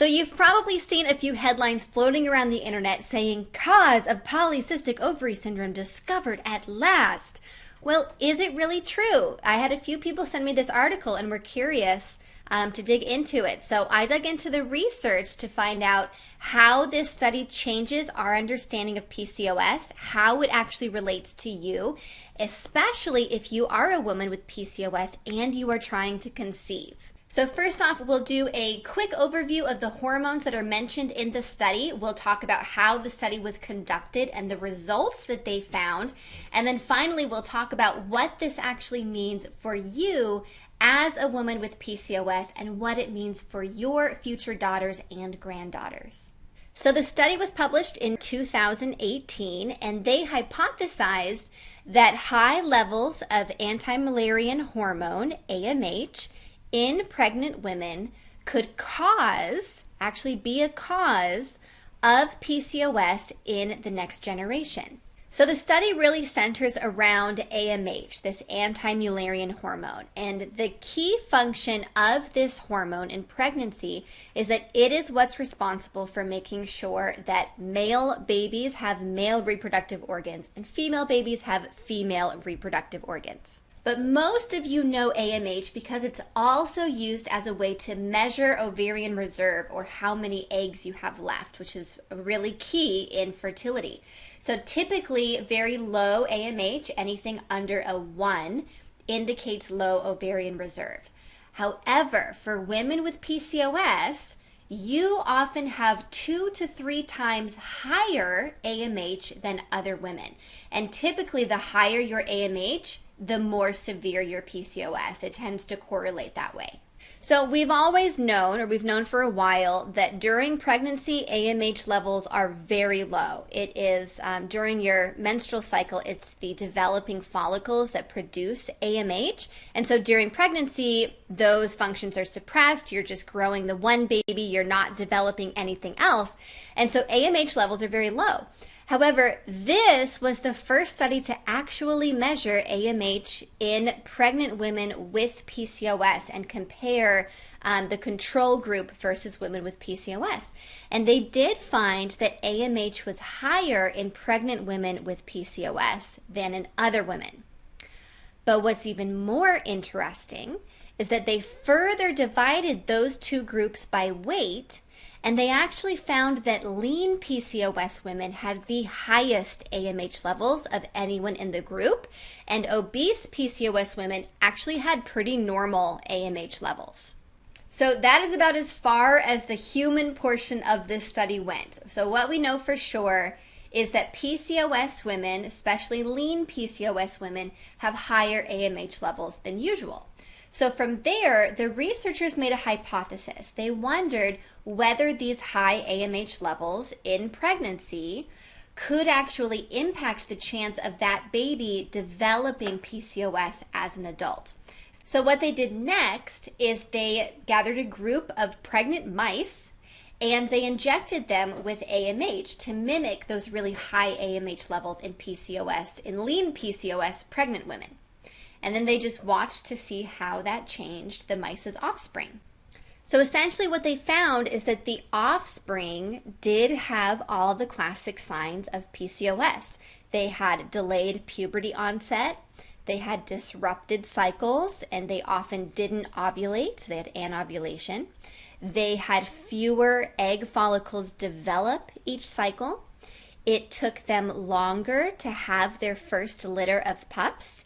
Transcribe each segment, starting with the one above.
So you've probably seen a few headlines floating around the internet saying cause of polycystic ovary syndrome discovered at last. Well, is it really true? I had a few people send me this article and were curious to dig into it. So I dug into the research to find out how this study changes our understanding of PCOS, how it actually relates to you, especially if you are a woman with PCOS and you are trying to conceive. So first off, we'll do a quick overview of the hormones that are mentioned in the study. We'll talk about how the study was conducted and the results that they found. And then finally, we'll talk about what this actually means for you as a woman with PCOS and what it means for your future daughters and granddaughters. So the study was published in 2018, and they hypothesized that high levels of anti-Müllerian hormone, AMH, in pregnant women could actually be a cause of PCOS in the next generation. So the study really centers around AMH, this anti-Müllerian hormone. And the key function of this hormone in pregnancy is that it is what's responsible for making sure that male babies have male reproductive organs and female babies have female reproductive organs. But most of you know AMH because it's also used as a way to measure ovarian reserve, or how many eggs you have left, which is really key in fertility. So typically very low AMH, anything under a 1, indicates low ovarian reserve. However, for women with PCOS, you often have 2 to 3 times higher AMH than other women. And typically the higher your AMH, the more severe your PCOS. It tends to correlate that way. So we've always known, or we've known for a while, that during pregnancy, AMH levels are very low. It is during your menstrual cycle, it's the developing follicles that produce AMH. And so during pregnancy, those functions are suppressed. You're just growing the one baby. You're not developing anything else. And so AMH levels are very low. However, this was the first study to actually measure AMH in pregnant women with PCOS and compare the control group versus women with PCOS. And they did find that AMH was higher in pregnant women with PCOS than in other women. But what's even more interesting is that they further divided those two groups by weight, and they actually found that lean PCOS women had the highest AMH levels of anyone in the group, and obese PCOS women actually had pretty normal AMH levels. So that is about as far as the human portion of this study went. So what we know for sure is that PCOS women, especially lean PCOS women, have higher AMH levels than usual. So from there, the researchers made a hypothesis. They wondered whether these high AMH levels in pregnancy could actually impact the chance of that baby developing PCOS as an adult. So what they did next is they gathered a group of pregnant mice and they injected them with AMH to mimic those really high AMH levels in PCOS, in lean PCOS pregnant women. And then they just watched to see how that changed the mice's offspring. So essentially what they found is that the offspring did have all the classic signs of PCOS. They had delayed puberty onset, they had disrupted cycles, and they often didn't ovulate, so they had anovulation. They had fewer egg follicles develop each cycle. It took them longer to have their first litter of pups.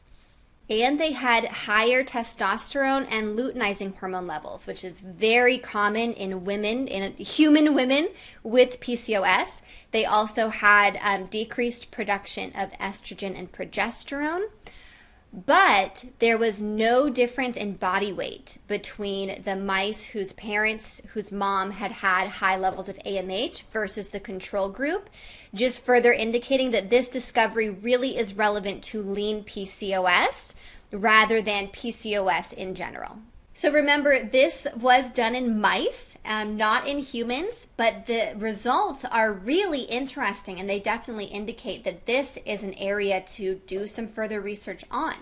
And they had higher testosterone and luteinizing hormone levels, which is very common in women, in human women with PCOS. They also had decreased production of estrogen and progesterone. But there was no difference in body weight between the mice whose mom had high levels of AMH versus the control group, just further indicating that this discovery really is relevant to lean PCOS rather than PCOS in general. So remember, this was done in mice, not in humans, but the results are really interesting, and they definitely indicate that this is an area to do some further research on.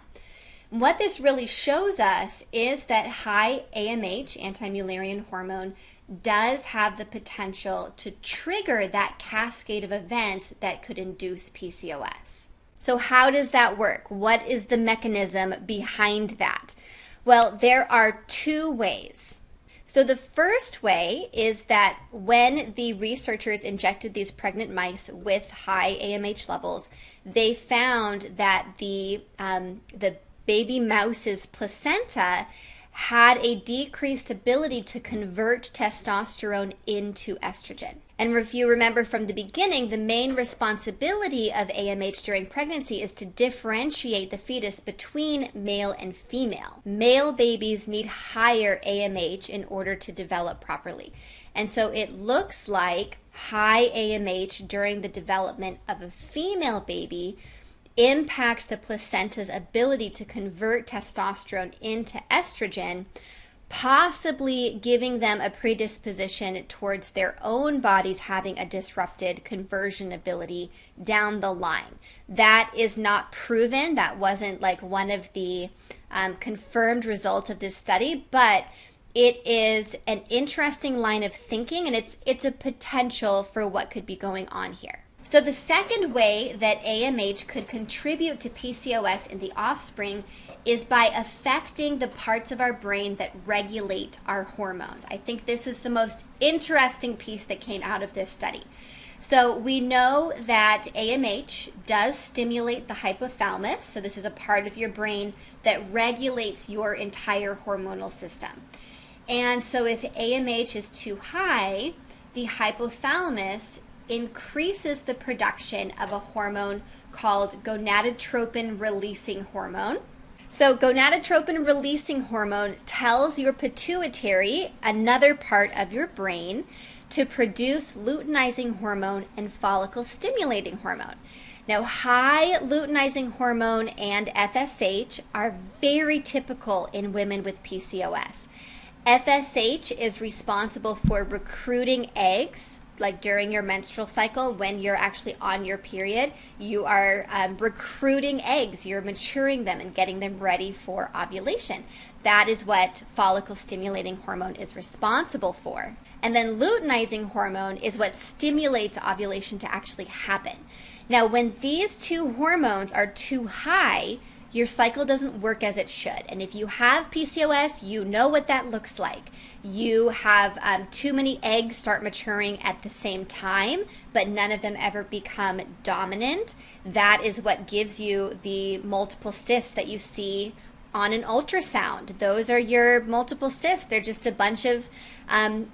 What this really shows us is that high AMH, anti-Müllerian hormone, does have the potential to trigger that cascade of events that could induce PCOS. So how does that work? What is the mechanism behind that? Well, there are two ways. So the first way is that when the researchers injected these pregnant mice with high AMH levels, they found that the baby mouse's placenta had a decreased ability to convert testosterone into estrogen. And if you remember from the beginning, the main responsibility of AMH during pregnancy is to differentiate the fetus between male and female. Male babies need higher AMH in order to develop properly. And so it looks like high AMH during the development of a female baby impacts the placenta's ability to convert testosterone into estrogen, possibly giving them a predisposition towards their own bodies having a disrupted conversion ability down the line. That is not proven. That wasn't like one of the confirmed results of this study, but it is an interesting line of thinking, and it's a potential for what could be going on here. So the second way that AMH could contribute to PCOS in the offspring is by affecting the parts of our brain that regulate our hormones. I think this is the most interesting piece that came out of this study. So we know that AMH does stimulate the hypothalamus. So this is a part of your brain that regulates your entire hormonal system. And so if AMH is too high, the hypothalamus increases the production of a hormone called gonadotropin releasing hormone. So gonadotropin releasing hormone tells your pituitary, another part of your brain, to produce luteinizing hormone and follicle stimulating hormone. Now, high luteinizing hormone and FSH are very typical in women with PCOS. FSH is responsible for recruiting eggs. Like during your menstrual cycle, when you're actually on your period, you are recruiting eggs, you're maturing them and getting them ready for ovulation. That is what follicle stimulating hormone is responsible for. And then luteinizing hormone is what stimulates ovulation to actually happen. Now, when these two hormones are too high, your cycle doesn't work as it should. And if you have PCOS, you know what that looks like. You have too many eggs start maturing at the same time, but none of them ever become dominant. That is what gives you the multiple cysts that you see on an ultrasound. Those are your multiple cysts. They're just a bunch of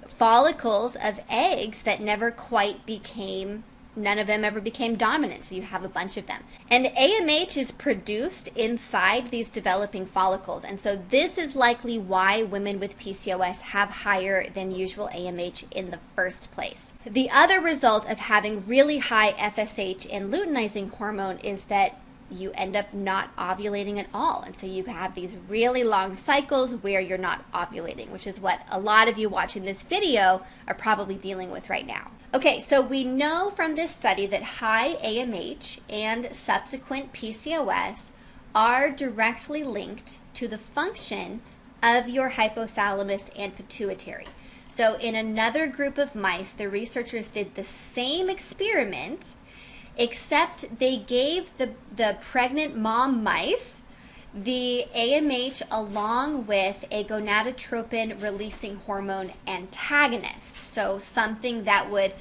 follicles of eggs that never quite became none of them ever became dominant, so you have a bunch of them. And AMH is produced inside these developing follicles, and so this is likely why women with PCOS have higher than usual AMH in the first place. The other result of having really high FSH and luteinizing hormone is that you end up not ovulating at all. And so you have these really long cycles where you're not ovulating, which is what a lot of you watching this video are probably dealing with right now. Okay, so we know from this study that high AMH and subsequent PCOS are directly linked to the function of your hypothalamus and pituitary. So in another group of mice, the researchers did the same experiment, except they gave the pregnant mom mice the AMH along with a gonadotropin releasing hormone antagonist. So something that would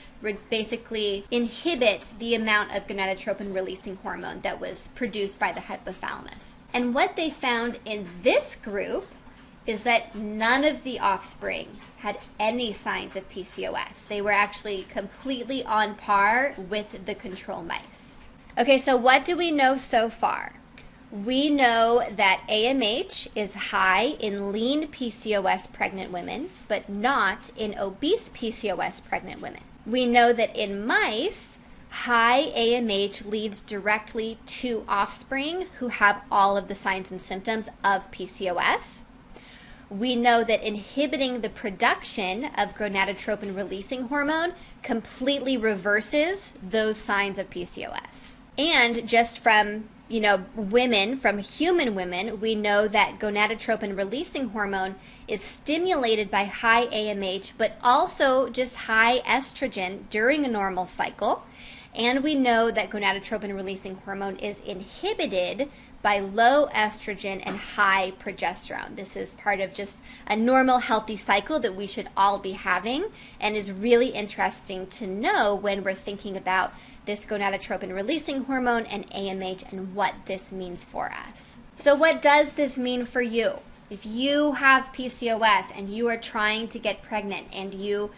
basically inhibit the amount of gonadotropin releasing hormone that was produced by the hypothalamus. And what they found in this group is that none of the offspring had any signs of PCOS. They were actually completely on par with the control mice. Okay, so what do we know so far? We know that AMH is high in lean PCOS pregnant women, but not in obese PCOS pregnant women. We know that in mice, high AMH leads directly to offspring who have all of the signs and symptoms of PCOS. We know that inhibiting the production of gonadotropin releasing hormone completely reverses those signs of PCOS. And just from women, from human women, we know that gonadotropin releasing hormone is stimulated by high AMH, but also just high estrogen during a normal cycle. And we know that gonadotropin releasing hormone is inhibited by low estrogen and high progesterone. This is part of just a normal healthy cycle that we should all be having, and is really interesting to know when we're thinking about this gonadotropin releasing hormone and AMH and what this means for us. So what does this mean for you? If you have PCOS and you are trying to get pregnant, and you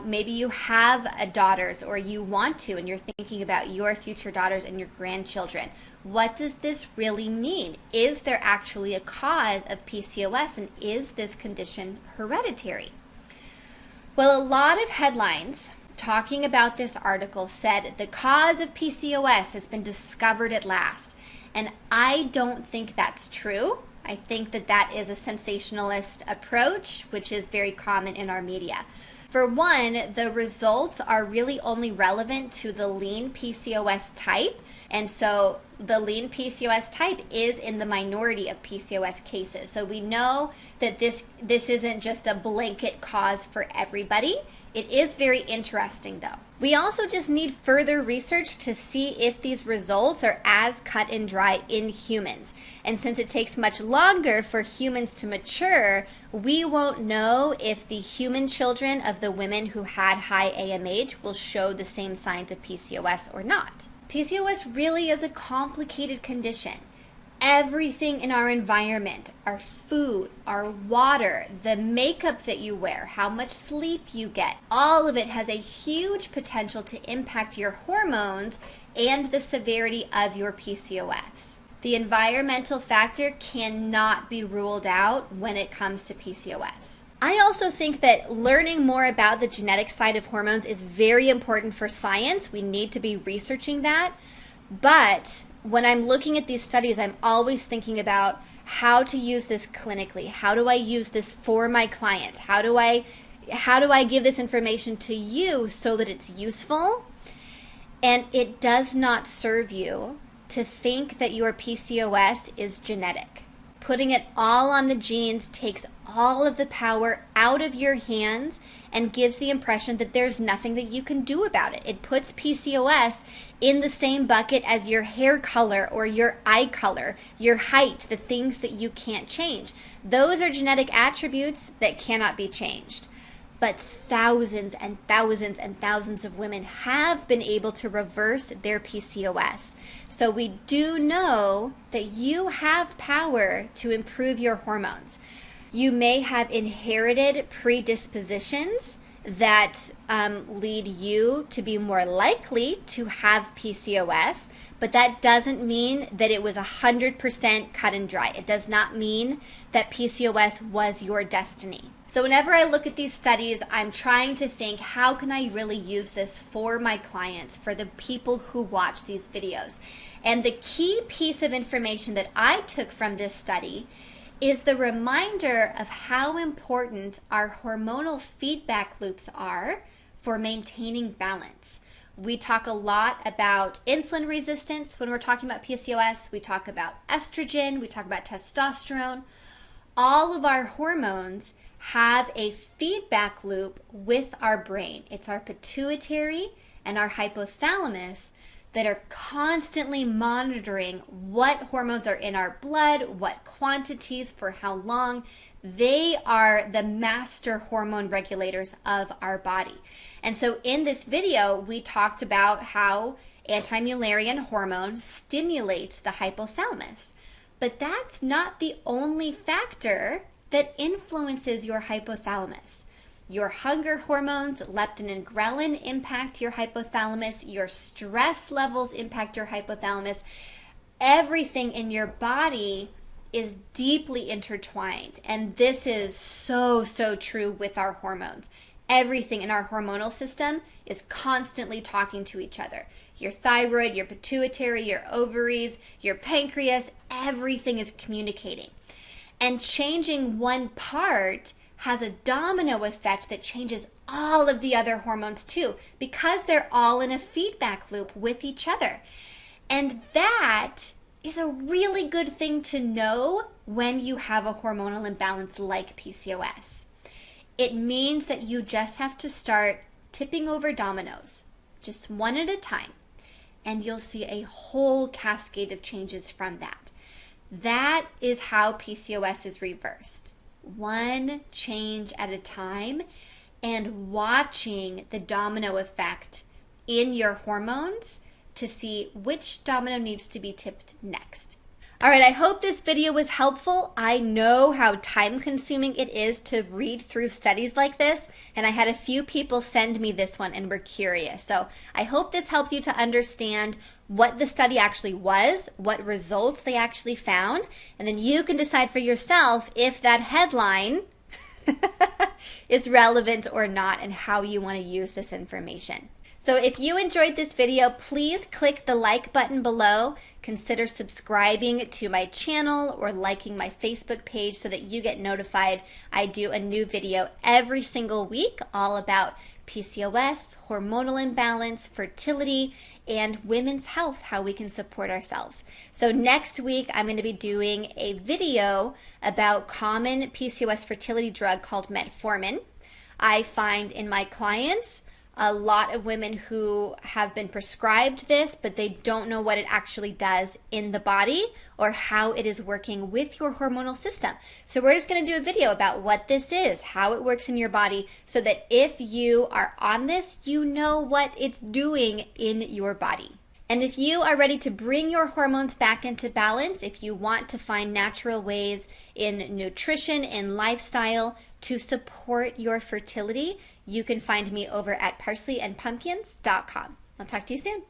maybe you have daughters, or you want to, and you're thinking about your future daughters and your grandchildren, what does this really mean? Is there actually a cause of PCOS, and is this condition hereditary? Well, a lot of headlines talking about this article said the cause of PCOS has been discovered at last. And I don't think that's true. I think that that is a sensationalist approach, which is very common in our media. For one, the results are really only relevant to the lean PCOS type. And so the lean PCOS type is in the minority of PCOS cases. So we know that this isn't just a blanket cause for everybody. It is very interesting, though. We also just need further research to see if these results are as cut and dry in humans. And since it takes much longer for humans to mature, we won't know if the human children of the women who had high AMH will show the same signs of PCOS or not. PCOS really is a complicated condition. Everything in our environment, our food, our water, the makeup that you wear, how much sleep you get, all of it has a huge potential to impact your hormones and the severity of your PCOS. The environmental factor cannot be ruled out when it comes to PCOS. I also think that learning more about the genetic side of hormones is very important for science. We need to be researching that. But when I'm looking at these studies, I'm always thinking about how to use this clinically. How do I use this for my clients? How do I give this information to you so that it's useful? And it does not serve you to think that your PCOS is genetic. Putting it all on the genes takes all of the power out of your hands and gives the impression that there's nothing that you can do about it. It puts PCOS in the same bucket as your hair color or your eye color, your height, the things that you can't change. Those are genetic attributes that cannot be changed. But thousands and thousands and thousands of women have been able to reverse their PCOS. So we do know that you have power to improve your hormones. You may have inherited predispositions that lead you to be more likely to have PCOS, but that doesn't mean that it was 100% cut and dry. It does not mean that PCOS was your destiny. So whenever I look at these studies, I'm trying to think, how can I really use this for my clients, for the people who watch these videos? And the key piece of information that I took from this study is the reminder of how important our hormonal feedback loops are for maintaining balance. We talk a lot about insulin resistance when we're talking about PCOS. We talk about estrogen. We talk about testosterone. All of our hormones have a feedback loop with our brain. It's our pituitary and our hypothalamus that are constantly monitoring what hormones are in our blood, what quantities, for how long. They are the master hormone regulators of our body. And so in this video, we talked about how anti-Mullerian hormone stimulates the hypothalamus. But that's not the only factor that influences your hypothalamus. Your hunger hormones, leptin and ghrelin, impact your hypothalamus. Your stress levels impact your hypothalamus. Everything in your body is deeply intertwined. And this is so, so true with our hormones. Everything in our hormonal system is constantly talking to each other. Your thyroid, your pituitary, your ovaries, your pancreas, everything is communicating. And changing one part has a domino effect that changes all of the other hormones too, because they're all in a feedback loop with each other. And that is a really good thing to know when you have a hormonal imbalance like PCOS. It means that you just have to start tipping over dominoes, just one at a time, and you'll see a whole cascade of changes from that. That is how PCOS is reversed. One change at a time, and watching the domino effect in your hormones to see which domino needs to be tipped next. All right, I hope this video was helpful. I know how time consuming it is to read through studies like this, and I had a few people send me this one and were curious. So I hope this helps you to understand what the study actually was, what results they actually found, and then you can decide for yourself if that headline is relevant or not and how you want to use this information. So if you enjoyed this video, please click the like button below. Consider subscribing to my channel or liking my Facebook page so that you get notified. I do a new video every single week all about PCOS, hormonal imbalance, fertility, and women's health, how we can support ourselves. So next week, I'm going to be doing a video about common PCOS fertility drug called metformin. I find in my clients a lot of women who have been prescribed this, but they don't know what it actually does in the body or how it is working with your hormonal system. So we're just going to do a video about what this is, how it works in your body, so that if you are on this, you know what it's doing in your body. And if you are ready to bring your hormones back into balance, if you want to find natural ways in nutrition and lifestyle to support your fertility, you can find me over at parsleyandpumpkins.com. I'll talk to you soon.